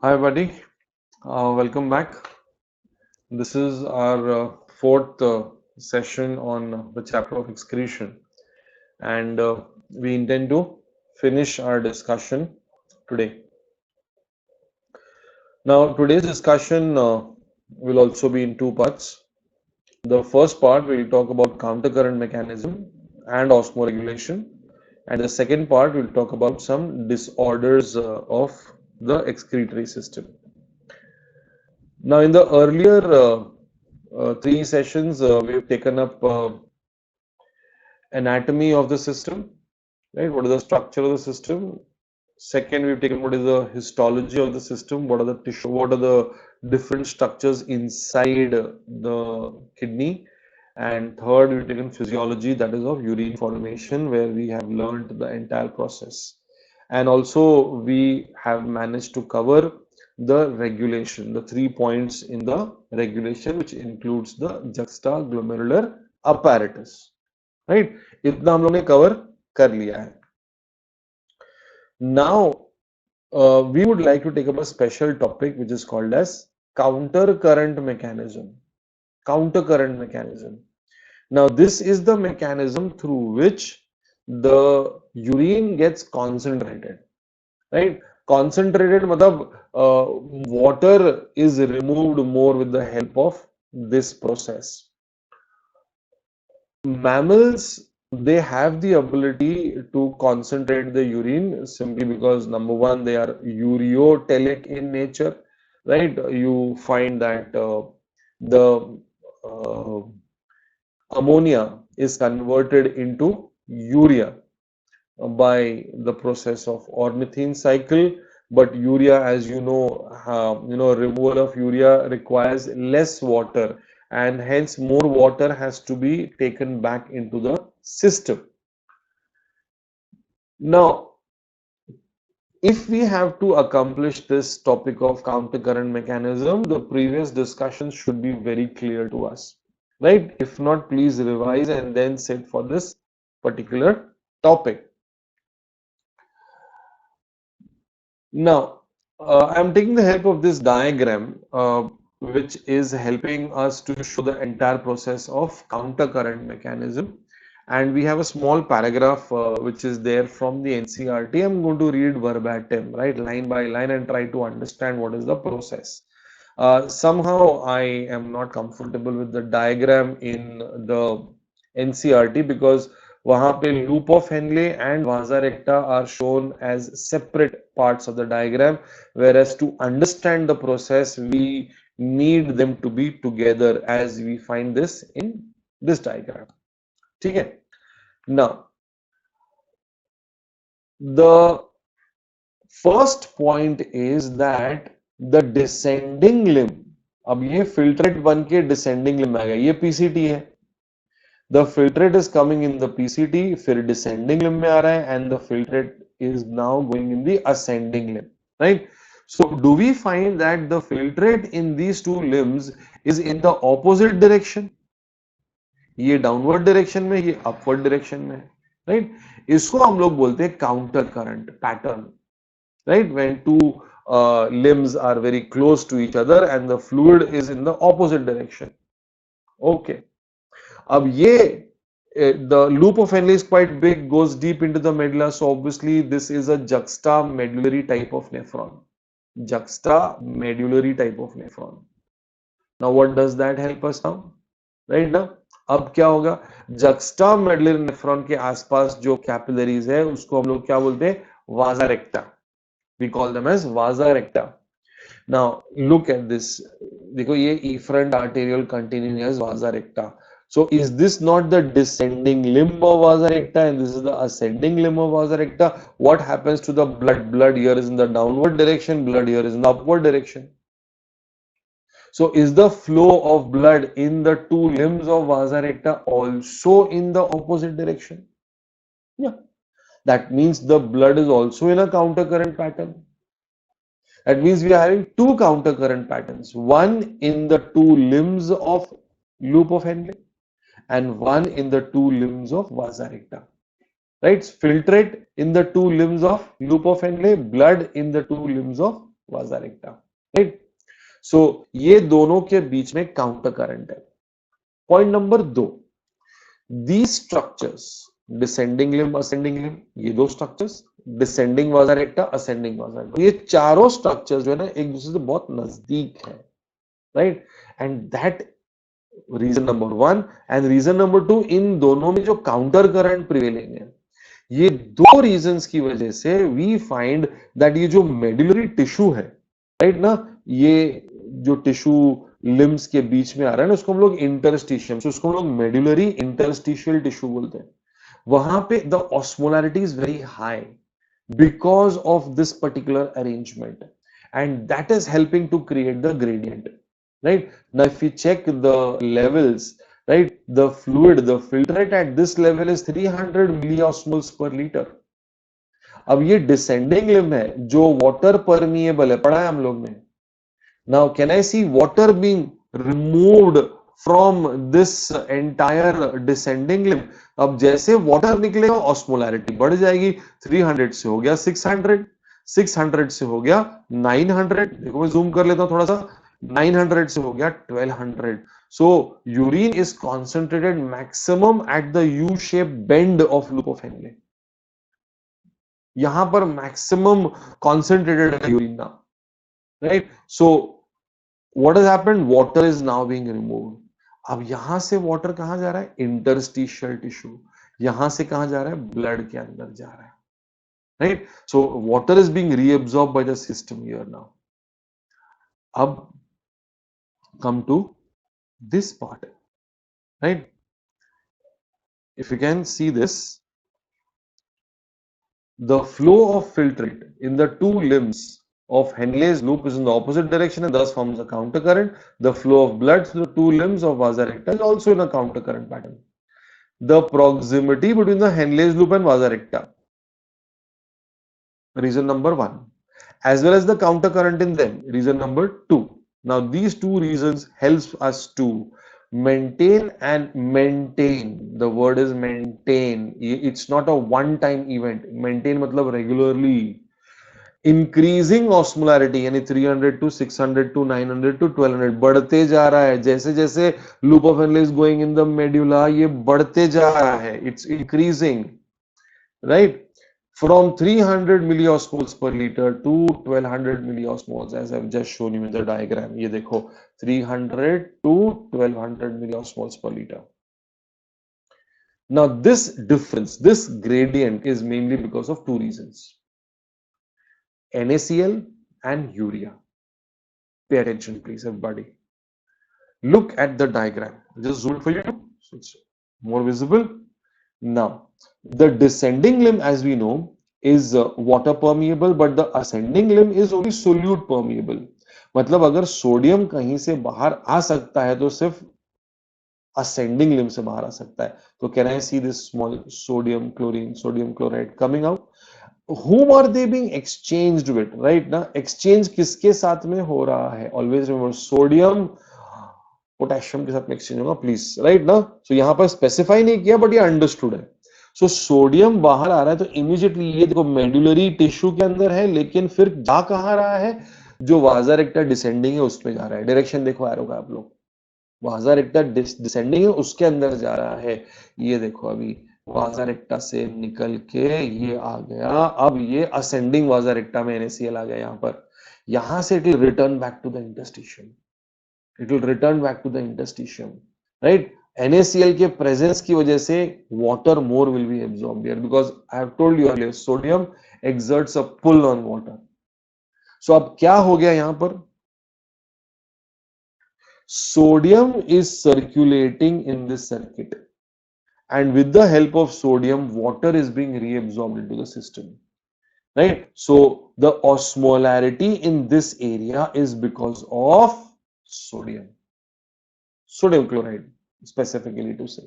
Hi, buddy. Welcome back. This is our fourth session on the chapter of excretion, and we intend to finish our discussion today. Now, today's discussion will also be in two parts. The first part will talk about countercurrent mechanism and osmoregulation, and the second part will talk about some disorders of the excretory system. Now, in the earlier three sessions, we've taken up anatomy of the system, right? What is the structure of the system? Second, we've taken what is the histology of the system, what are the tissue, what are the different structures inside the kidney. And third, we've taken physiology, that is of urine formation, where we have learned the entire process. And also, we have managed to cover the regulation, the 3 points in the regulation, which includes the juxtaglomerular apparatus, right? इतना हम लोग ने cover कर लिया है. Now, we would like to take up a special topic which is called as countercurrent mechanism. Countercurrent mechanism. Now, this is the mechanism through which the urine gets concentrated, right? Concentrated matlab water is removed more with the help of this process. Mammals, they have the ability to concentrate the urine simply because number one, they are ureotelic in nature, right? You find that the uh, ammonia is converted into urea by the process of ornithine cycle. But urea, as removal of urea requires less water, and hence more water has to be taken back into the system. Now, if we have to accomplish this topic of countercurrent mechanism, the previous discussion should be very clear to us, right? If not, please revise and then sit for this particular topic. Now, I'm taking the help of this diagram, which is helping us to show the entire process of countercurrent mechanism. And we have a small paragraph which is there from the NCERT. I'm going to read verbatim, right, line by line, and try to understand what is the process. Somehow I am not comfortable with the diagram in the NCERT because वहां पे loop of Henle and vasa recta are shown as separate parts of the diagram, whereas to understand the process we need them to be together as we find this in this diagram. ठीक है? Now, the first point is that the descending limb, अब ये filtrate बन के descending limb आ गया, ये PCT है. The filtrate is coming in the PCT, फिर descending limb में आ रहा है, and the filtrate is now going in the ascending limb, right? So, do we find that the filtrate in these two limbs is in the opposite direction? ये downward direction में, ये upward direction में, right? इसको हम लोग बोलते हैं counter current pattern, right? When two limbs are very close to each other and the fluid is in the opposite direction. Okay. अब ये the loop of Henle is quite big, goes deep into the medulla, so obviously this is a juxtamedullary type of nephron. Juxtamedullary type of nephron. Now what does that help us now? Right now, अब क्या होगा? Juxtamedullary nephron के आसपास जो capillaries है उसको हम लोग क्या बोलते हैं? Vasa recta. We call them as vasa recta. Now look at this. देखो ये efferent arteriole continuing as vasa recta. So is this not the descending limb of vasa recta and this is the ascending limb of vasa recta? What happens to the blood? Blood here is in the downward direction, blood here is in the upward direction. So is the flow of blood in the two limbs of vasa recta also in the opposite direction? Yeah. That means the blood is also in a countercurrent pattern. That means we are having two countercurrent patterns, one in the two limbs of loop of Henle and one in the two limbs of vasa recta. Right? Filtrate in the two limbs of loop of Henle, blood in the two limbs of वाजा रेक्टा, right. सो ये दोनों के बीच में counter current है। Point number 2, these structures, descending limb ascending limb, ये दो structures, descending वाजा रेक्टा ascending वाजा रेक्टा, ये चारों स्ट्रक्चर्स जो है ना एक दूसरे से बहुत नजदीक है, right. And that reason number 1 and reason number 2, इन दोनों में जो काउंटर करंट प्रिवेलिंग है, ये दो रीजंस की वजह से वी फाइंड दैट ये जो मेडुलरी टिश्यू है, राइट ना, ये जो टिश्यू लिम्स के बीच में आ रहा है ना, उसको हम लोग इंटरस्टिशियम, उसको हम लोग मेडुलरी इंटरस्टिशियल टिश्यू बोलते हैं। वहां पे the osmolarity is very high because of this particular arrangement, and that is helping to create the gradient, right? Now if we check the levels, right, the fluid, the filtrate at this level is 300 milliosmoles per liter. अब ये descending limb है जो water permeable है, पढ़ा है हम लोग ने। Now can I see water being removed from this entire descending limb? अब जैसे वाटर निकलेगा ऑस्मोलैरिटी बढ़ जाएगी, 300 से हो गया 600, 600 से हो गया 900, देखो मैं जूम कर लेता हूं थोड़ा सा, 900 से हो गया 1200. So urine is concentrated maximum at the U-shaped bend of loop of Henle. यहां पर मैक्सिमम कॉन्सेंट्रेटेड है यूरिन ना, right. So what has happened, water is now being removed. अब यहां से वाटर कहां जा रहा है, इंटरस्टिशियल टिश्यू, यहां से कहां जा रहा है, ब्लड के अंदर जा रहा है, right. So water is being reabsorb by the system here now. अब come to this part, right? If you can see this, the flow of filtrate in the two limbs of Henle's loop is in the opposite direction and thus forms a counter current. The flow of blood through the two limbs of vasa recta is also in a counter current pattern. The proximity between the Henle's loop and vasa recta, reason number 1, as well as the counter current in them, reason number 2. Now these two reasons helps us to maintain, the word is maintain, it's not a one time event. Maintain मतलब regularly increasing osmolarity, यानी 300 to 600 to 900 to 1200 बढ़ते जा रहा है, जैसे जैसे loop of Henle is going in the medulla, ये बढ़ते जा रहा है, it's increasing, right, from 300 milliosmoles per liter to 1200 milliosmoles, as I've just shown you in the diagram. ये देखो 300 to 1200 milliosmoles per liter. Now this difference, this gradient is mainly because of two reasons: NaCl and urea. Pay attention, please, everybody. Look at the diagram. Just zoom it for you, so it's more visible. Now, the descending limb, as we know, is water permeable, but the ascending limb is only solute permeable. मतलब अगर sodium कहीं से बाहर आ सकता है तो सिर्फ ascending limb से बाहर आ सकता है. तो can I see this small sodium chlorine, sodium chloride coming out? Whom are they being exchanged with, right? ना exchange किसके साथ में हो रहा है? Always remember सोडियम पोटेशियम के साथ में exchange होगा, प्लीज, राइट ना. सो यहाँ पर स्पेसिफाई नहीं किया बट ये अंडरस्टूड है. सो सोडियम बाहर आ रहा है तो इमीडिएटली ये देखो मेडुलरी टिश्यू के अंदर है, लेकिन फिर जा कहाँ रहा है, जो वाजा रेक्टा डिसेंडिंग है उसमें जा रहा है. डायरेक्शन देखो एरो का आप लोग, वाजा रेक्टा डिसेंडिंग है उसके अंदर जा रहा है. ये देखो अभी वाजा रेक्टा से निकल के ये आ गया, अब ये असेंडिंग वाजा रेक्टा में NaCl आ गया यहाँ पर. यहां से it will return back to the interstitium, it will return back to the interstitium, right? NaCl के presence की वजह से water more will be absorbed here, because I have told you earlier sodium exerts a pull on water. So अब क्या हो गया यहाँ पर, sodium is circulating in this circuit and with the help of sodium water is being reabsorbed into the system, right? So the osmolarity in this area is because of sodium chloride specifically to say.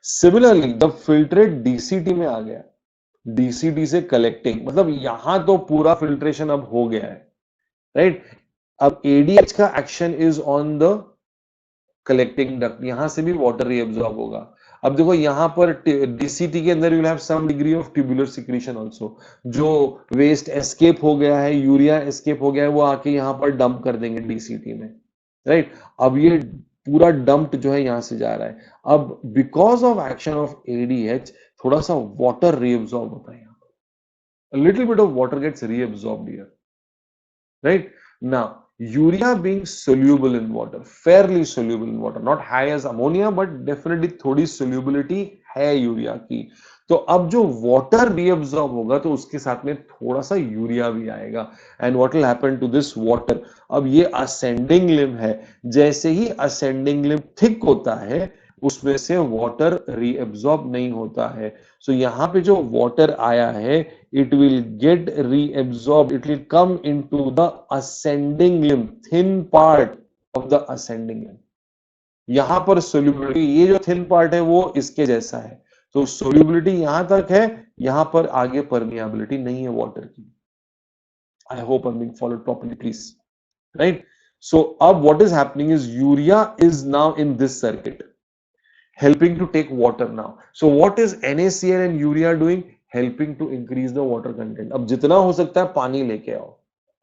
Similarly the filtrate DCT में आ गया, DCT से collecting, मतलब यहां तो पूरा filtration अब हो गया है, राइट. अब ADH का action is on the collecting duct, यहां से भी वाटर रीअब्सॉर्ब होगा. अब देखो यहाँ पर डीसीटी के अंदर you will have some degree of tubular secretion also, जो वेस्ट एस्केप हो गया है, यूरिया एस्केप हो गया है, वो आके यहाँ पर डंप कर देंगे डीसीटी में, राइट। अब ये पूरा डंप जो है यहाँ से जा रहा है। अब because of action of ADH थोड़ा सा वाटर रीअब्सॉर्ब होता है यहाँ पर, little bit of water gets reabsorbed here, right? Now, urea being soluble in water, fairly soluble in water, not high as ammonia, but definitely थोड़ी solubility है urea की। तो अब जो वाटर रीअब्सॉर्ब होगा तो उसके साथ में थोड़ा सा यूरिया भी आएगा, and what will happen to this water. अब ये असेंडिंग लिम है, जैसे ही असेंडिंग लिम थिक होता है उसमें से वाटर रीअब्सॉर्ब नहीं होता है। सो यहाँ पे जो वाटर आया है, it will get reabsorbed, it will come into the ascending limb, thin part of the ascending limb। यहां पर solubility, ये जो thin part है वो इसके जैसा है, तो solubility यहां तक है, यहां पर आगे permeability नहीं है water की। I hope I'm being followed properly, please, right? So अब what is happening is urea is now in this circuit, helping to take water now. So what is NaCl and urea doing? Helping to increase the water content। अब जितना हो सकता है पानी लेके आओ,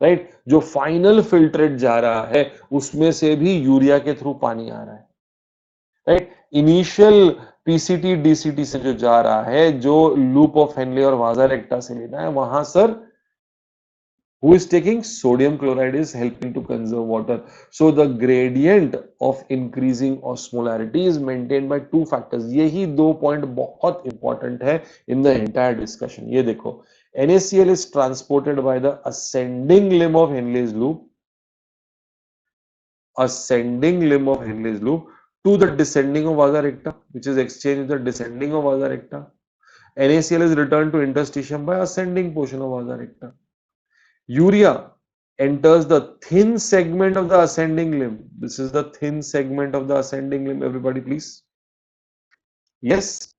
right. जो फाइनल फिल्ट्रेट जा रहा है उसमें से भी यूरिया के थ्रू पानी आ रहा है, राइट। इनिशियल पीसीटी डीसीटी से जो जा रहा है, जो लूप ऑफ हेनले और वाजा रेक्टा से लेना है, वहां sir who is taking sodium chloride is helping to conserve water. So the gradient of increasing osmolarity is maintained by two factors। यही दो पॉइंट बहुत इंपॉर्टेंट है in the entire discussion। ये देखो, NaCl is transported by the ascending limb of Henle's loop, ascending limb of Henle's loop to the descending of vasa recta, which is exchanged with the descending of vasa recta. NaCl is returned to interstitium by ascending portion of vasa recta. Urea enters the thin segment of the ascending limb. This is the thin segment of the ascending limb. Everybody, please. Yes.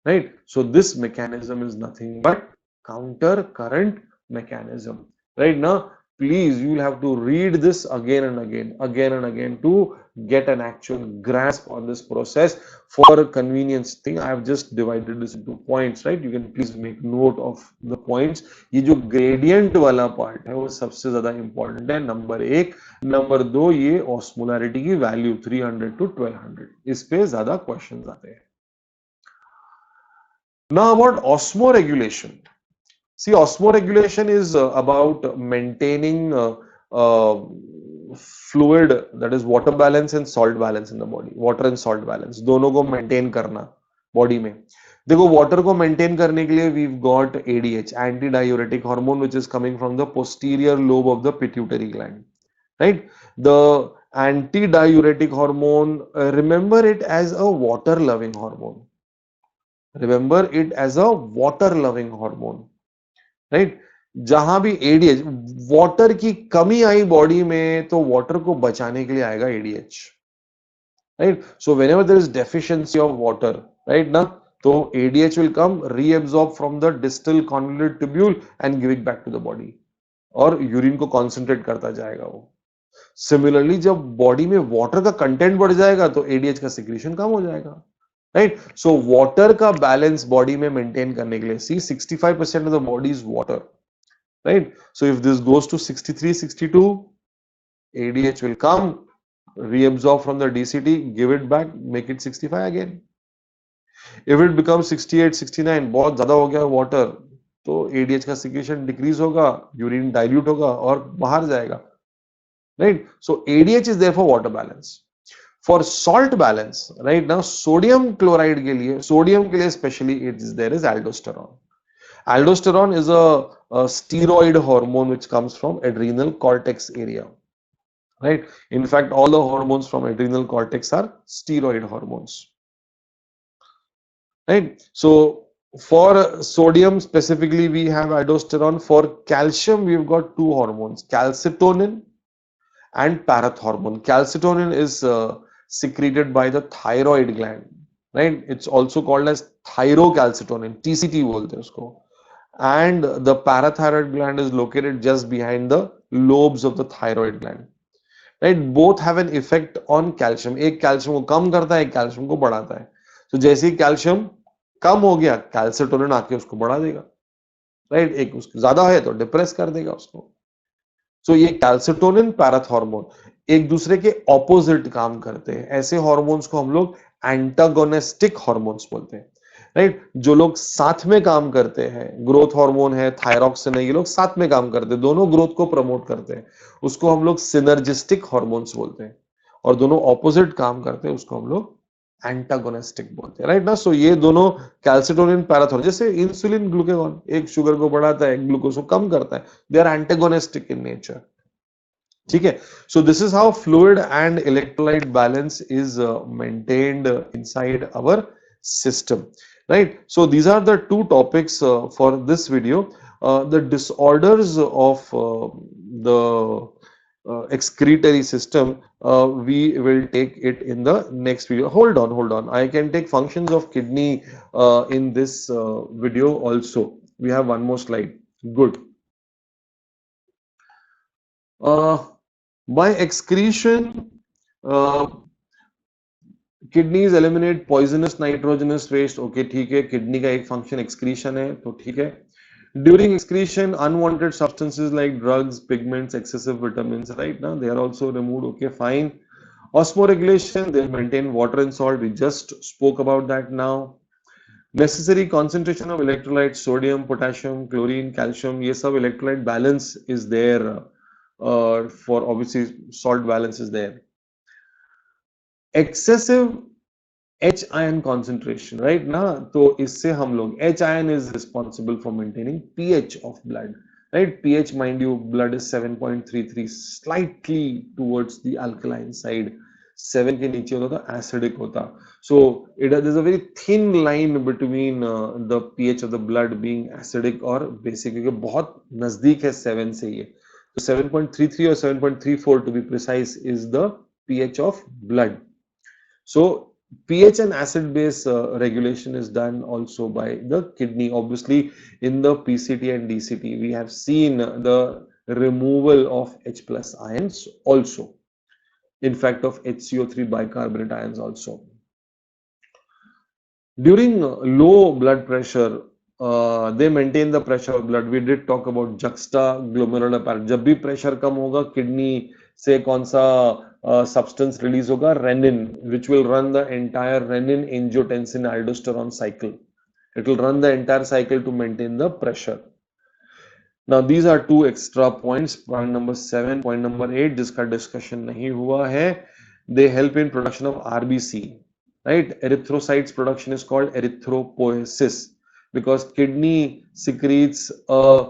Right. So this mechanism is nothing but counter current mechanism. Right now, please, you will have to read this again and again to get an actual grasp on this process. For convenience thing, I have just divided this into points, right? You can please make note of the points। ये जो gradient वाला part है वो सबसे ज्यादा important है, number एक। Number दो, ये osmolarity की value 300 to 1200, इस पे ज्यादा questions आते हैं। Now about osmoregulation. See, osmoregulation is about maintaining fluid, that is water balance and salt balance in the body, water and salt balance दोनों को maintain करना body में। देखो, water को maintain करने के लिए we've got ADH, antidiuretic hormone, which is coming from the posterior lobe of the pituitary gland, right? The antidiuretic hormone, remember it as a water loving hormone, remember it as a water loving hormone, right. जहां भी ADH, water की कमी आई body में तो water को बचाने के लिए आएगा ADH, right. So whenever there is deficiency of water, right ना, तो ADH will come, reabsorb from the distal convoluted tubule and give it back to the body, और यूरिन को कॉन्सेंट्रेट करता जाएगा वो। सिमिलरली जब बॉडी में वाटर का कंटेंट बढ़ जाएगा तो एडीएच का सिक्रीशन कम हो जाएगा, राइट। सो वाटर का बैलेंस बॉडी में मेंटेन करने के लिए, सी 65% of the body is water, right? So if this goes to 63, 62, ADH will come, reabsorb from the DCT, give it back, make it 65 again. If it becomes 68, 69, बहुत ज्यादा हो गया water, तो ADH का secretion decrease होगा, urine dilute होगा और बाहर जाएगा, right? So ADH is there for water balance. For salt balance, right now, sodium chloride के लिए, sodium के लिए especially there is aldosterone. Aldosterone is a steroid hormone which comes from adrenal cortex area, right? In fact, all the hormones from adrenal cortex are steroid hormones, right? So for sodium specifically, we have aldosterone. For calcium, we've got two hormones, calcitonin and parathormone. Calcitonin is secreted by the thyroid gland, right? It's also called as thyrocalcitonin, TCT बोलते हैं उसको। And the parathyroid gland is located just behind the lobes of the thyroid gland, right, both have an effect on calcium, एक calcium को कम करता है, एक calcium को बढ़ाता है। तो जैसे ही कैल्शियम कम हो गया, कैल्सिटोनिन आके उसको बढ़ा देगा, राइट, एक उसको ज्यादा है तो डिप्रेस कर देगा उसको। सो ये कैल्सिटोनिन पैराथॉर्मोन एक दूसरे के ऑपोजिट काम करते हैं। ऐसे हार्मोन्स को हम लोग एंटागोनिस्टिक हार्मोन्स बोलते हैं, राइट। जो लोग साथ में काम करते हैं, ग्रोथ हार्मोन है, थायरॉक्सिन है, ये लोग साथ में काम करते हैं, दोनों ग्रोथ को प्रमोट करते हैं, उसको हम लोग सिनर्जिस्टिक हार्मोन्स बोलते हैं। और दोनों ऑपोजिट काम करते हैं, उसको हम लोग एंटागोनिस्टिक बोलते हैं, राइट ना। सो ये दोनों कैल्सिटोनिन पैराथॉर्मोन, जैसे इंसुलिन ग्लूकागॉन, एक शुगर को बढ़ाता है, एक ग्लूकोज को कम करता है, they are antagonistic in nature, ठीक है। So this is how fluid and electrolyte balance is maintained inside our system, right? So these are the two topics for this video. The disorders of the excretory system, we will take it in the next video. Hold on, I can take functions of kidney in this video also. We have one more slide. Good. By excretion, kidneys eliminate poisonous nitrogenous waste, okay ठीक है, kidney का एक function excretion है, तो ठीक है। During excretion unwanted substances like drugs, pigments, excessive vitamins, right ना, they are also removed, okay fine. Osmoregulation, they maintain water and salt, we just spoke about that now. Necessary concentration of electrolytes, sodium, potassium, chlorine, calcium, ये सब electrolyte balance is there, for obviously salt balance is there. Excessive H ion concentration, right ना, तो इससे हम लोग, H ion is responsible for maintaining pH of blood, right? pH, mind you, blood is 7.33, slightly towards the alkaline side, 7 के नीचे होता तो acidic होता. So there's a very thin line between the pH of the blood being acidic or basic, क्योंकि बहुत नजदीक है 7 से ये, तो 7.33 or 7.34 to be precise is the pH of blood. So pH and acid base regulation is done also by the kidney. Obviously in the PCT and DCT we have seen the removal of H plus ions also, in fact of HCO3 bicarbonate ions also. During low blood pressure, they maintain the pressure of blood. We did talk about juxtaglomerular apparatus. जब भी pressure कम होगा, kidney से कौन सा substance release होगा, renin, which will run the entire renin angiotensin aldosterone cycle. It will run the entire cycle to maintain the pressure. Now these are two extra points. Point number 7, point number 8, जिसका discussion नहीं हुआ है. They help in production of RBC. Right, erythrocytes production is called erythropoiesis because kidney secretes a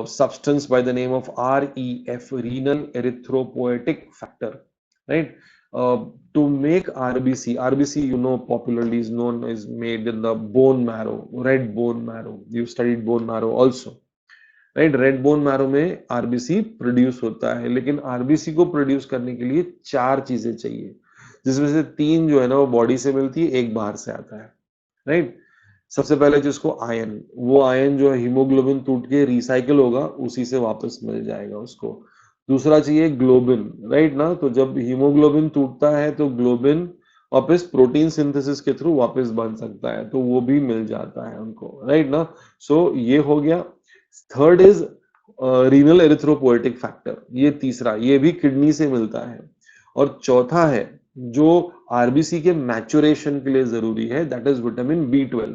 substance by the name of REF, renal erythropoietic factor, right? To make RBC, RBC, you know, popularly is known is made in the bone marrow, red bone marrow. You studied bone marrow also, right. Red bone marrow में RBC produce होता है, लेकिन RBC को produce करने के लिए 4 चीजें चाहिए, जिसमें से 3 जो है ना वो बॉडी से मिलती है, एक बाहर से आता है, राइट। सबसे पहले जिसको आयन, वो आयन जो है हीमोग्लोबिन टूट के रिसाइकिल होगा, उसी से वापस मिल जाएगा उसको। दूसरा चाहिए ग्लोबिन, राइट ना, तो जब हीमोग्लोबिन टूटता है तो ग्लोबिन वापस प्रोटीन सिंथेसिस के थ्रू वापस बन सकता है, तो वो भी मिल जाता है उनको, राइट ना। सो ये हो गया। थर्ड इज रीनल एरिथ्रोपोएटिक फैक्टर, ये तीसरा, ये भी किडनी से मिलता है। और चौथा है जो आरबीसी के मैचुरेशन के लिए जरूरी है, दैट इज विटामिन B12।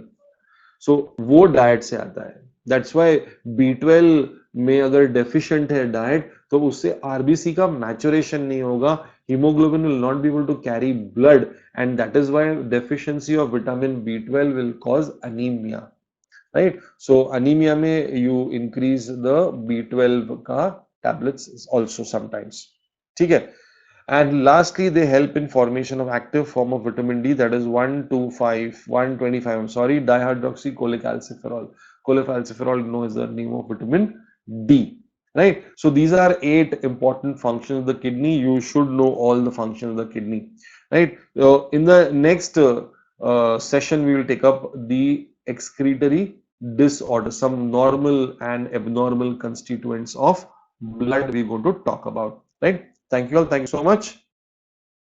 सो वो डाइट से आता है। दैट्स व्हाई B12 में अगर डेफिशिएंट है डाइट, तो उससे आरबीसी का मैचुरेशन नहीं होगा, hemoglobin will not be able to carry blood, and that is why deficiency of vitamin B12 will cause anemia, right? So anemia में you increase the B12 का tablets also sometimes, ठीक है। And lastly, they help in formation of active form of vitamin D, that is 125, I'm sorry, dihydroxycholecalciferol. Cholecalciferol, you know, is the name of vitamin D, right? So these are 8 important functions of the kidney. You should know all the functions of the kidney, right? In the next session, we will take up the excretory disorder, some normal and abnormal constituents of blood we're going to talk about, right? Thank you all. Thank you so much.